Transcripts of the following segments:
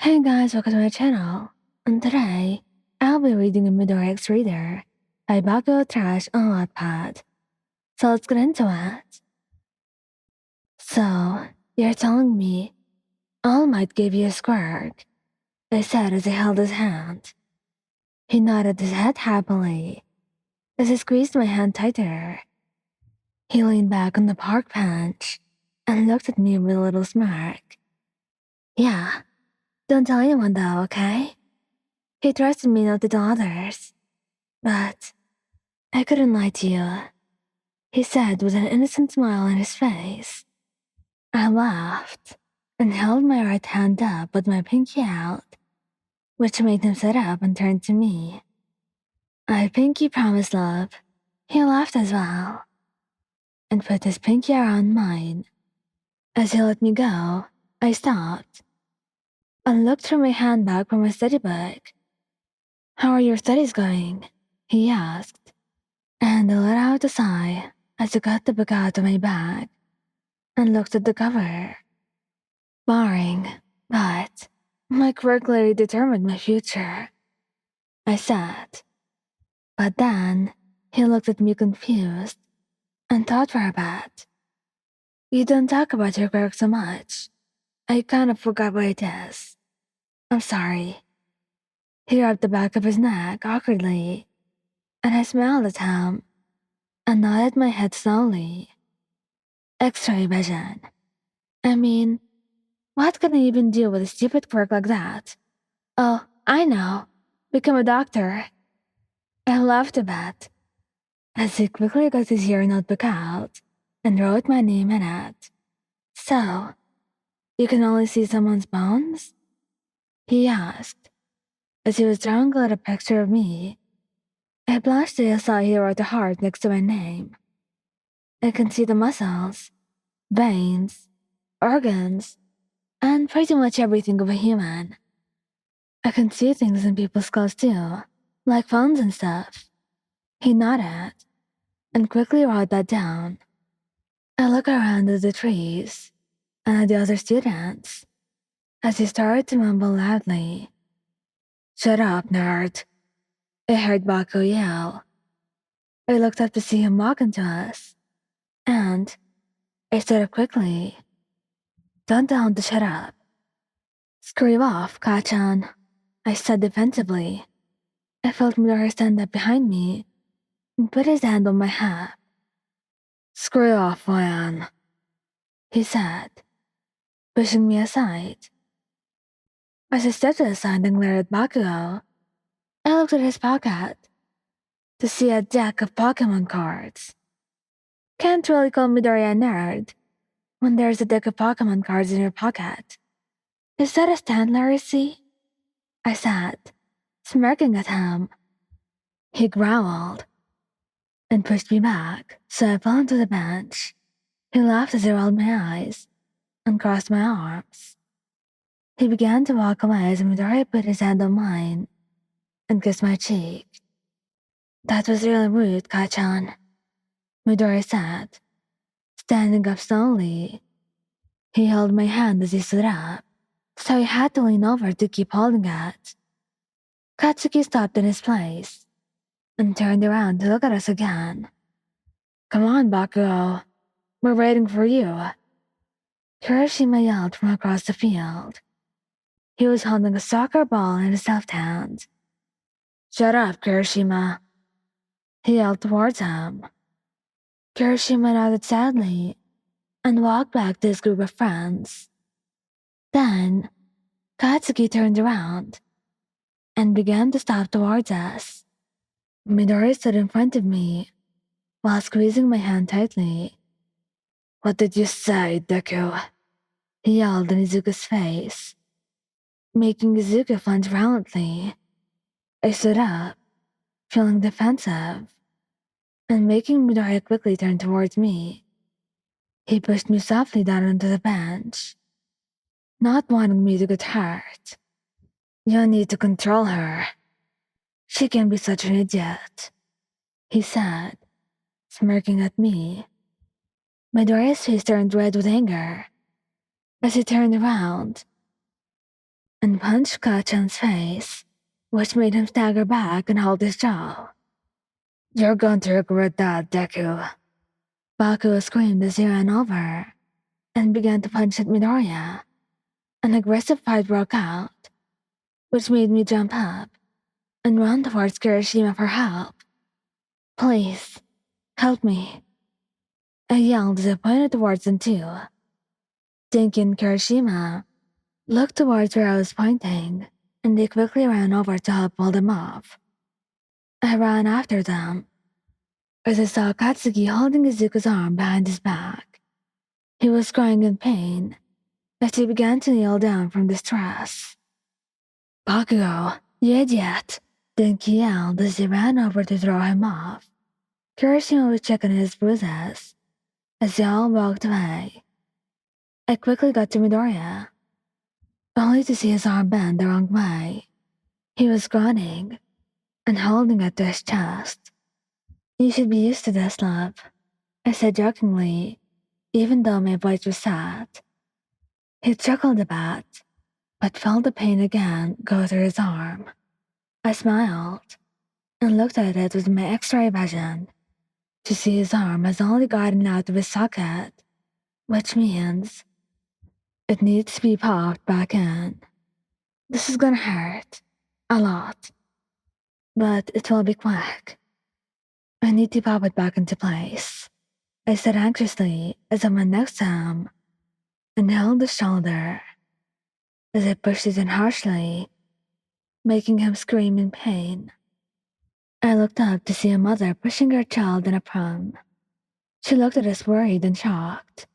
Hey guys, welcome to my channel. And today, I'll be reading a Midoriya Reader by Bakugo Trash on Wattpad. So let's get into it. So, you're telling me All Might gave you a squirt? I said as I held his hand. He nodded his head happily as I squeezed my hand tighter. He leaned back on the park bench and looked at me with a little smirk. Yeah, don't tell anyone though, okay? He trusted me not to tell others. But I couldn't lie to you, he said with an innocent smile on his face. I laughed and held my right hand up with my pinky out, which made him sit up and turn to me. I pinky promise, love. He laughed as well and put his pinky around mine. As he let me go, I stopped and looked through my handbag for my study book. How are your studies going? He asked, and I let out a sigh as I got the book out of my bag and looked at the cover. Boring, but my quirk clearly determined my future, I said. But then he looked at me confused and thought for a bit. You don't talk about your quirk so much. I kind of forgot what it is. I'm sorry. He rubbed the back of his neck awkwardly, and I smiled at him and nodded my head slowly. X-ray vision. I mean, what can I even do with a stupid quirk like that? Oh, I know. Become a doctor. I laughed a bit as he quickly got his year notebook out and wrote my name in it. So, you can only see someone's bones? He asked as he was drawing out a picture of me. I blushed as I saw he wrote a heart next to my name. I can see the muscles, veins, organs, and pretty much everything of a human. I can see things in people's skulls too, like bones and stuff. He nodded and quickly wrote that down. I look around at the trees and at the other students as he started to mumble loudly. Shut up, nerd. I heard Baku yell. I looked up to see him walk into us, and I stood up quickly. Don't tell him to shut up. Scream off, Kachan, I said defensively. I felt Midoriya stand up behind me and put his hand on my hip. Screw off, man, he said, pushing me aside. As I stepped to the side and glared at Bakugo, I looked at his pocket to see a deck of Pokemon cards. Can't really call Midoriya a nerd when there's a deck of Pokemon cards in your pocket. Is that a stand, Larissy? I said, smirking at him. He growled and pushed me back, so I fell onto the bench. He laughed as I rolled my eyes and crossed my arms. He began to walk away as Midoriya put his hand on mine and kissed my cheek. That was really rude, Kachan, Midoriya said, standing up slowly. He held my hand as he stood up, so I had to lean over to keep holding it. Katsuki stopped in his place and turned around to look at us again. Come on, Bakugo. We're waiting for you. Kirishima yelled from across the field. He was holding a soccer ball in his left hand. Shut up, Kirishima. He yelled towards him. Kirishima nodded sadly and walked back to his group of friends. Then, Katsuki turned around and began to stop towards us. Midori stood in front of me while squeezing my hand tightly. What did you say, Deku? He yelled in Izuku's face, making Izuku flinch violently. I stood up, feeling defensive, and making Midoriya quickly turn towards me. He pushed me softly down onto the bench, not wanting me to get hurt. You need to control her. She can be such an idiot, he said, smirking at me. Midoriya's face turned red with anger as he turned around and punched Kachan's face, which made him stagger back and hold his jaw. "You're going to regret that, Deku." Baku screamed as he ran over and began to punch at Midoriya. An aggressive fight broke out, which made me jump up and run towards Kirishima for help. "Please, help me," I yelled as I pointed towards them too. Dinky and Kirishima looked towards where I was pointing, and they quickly ran over to help pull them off. I ran after them as I saw Katsuki holding Izuku's arm behind his back. He was crying in pain as he began to kneel down from distress. "Bakugo, you idiot!" Dinky yelled as he ran over to throw him off. Kirishima was checking his bruises as they all walked away. I quickly got to Midoriya, only to see his arm bend the wrong way. He was groaning and holding it to his chest. "You should be used to this, love," I said jokingly, even though my voice was sad. He chuckled a bit, but felt the pain again go through his arm. I smiled and looked at it with my X-ray vision to see his arm has only gotten out of his socket, which means it needs to be popped back in. This is gonna hurt a lot, but it will be quick. I need to pop it back into place, I said anxiously as I went next to him and held his shoulder as I pushed it in harshly, making him scream in pain. I looked up to see a mother pushing her child in a pram. She looked at us worried and shocked.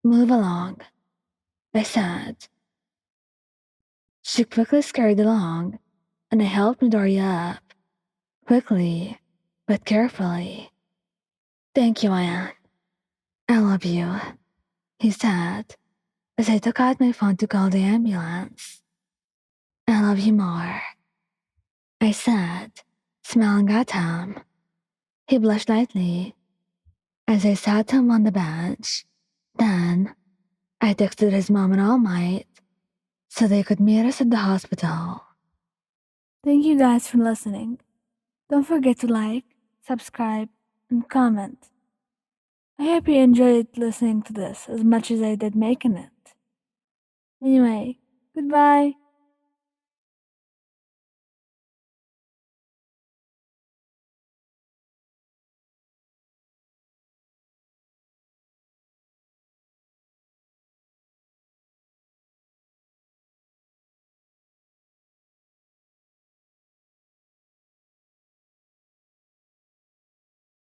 "Move along," I said. She quickly scurried along, and I helped Midoriya up, quickly but carefully. "Thank you, Anne. I love you," he said as I took out my phone to call the ambulance. "I love you more," I said, smiling at him. He blushed lightly as I sat him on the bench. Then I texted his mom and All Might so they could meet us at the hospital. Thank you guys for listening. Don't forget to like, subscribe, and comment. I hope you enjoyed listening to this as much as I did making it. Anyway, goodbye.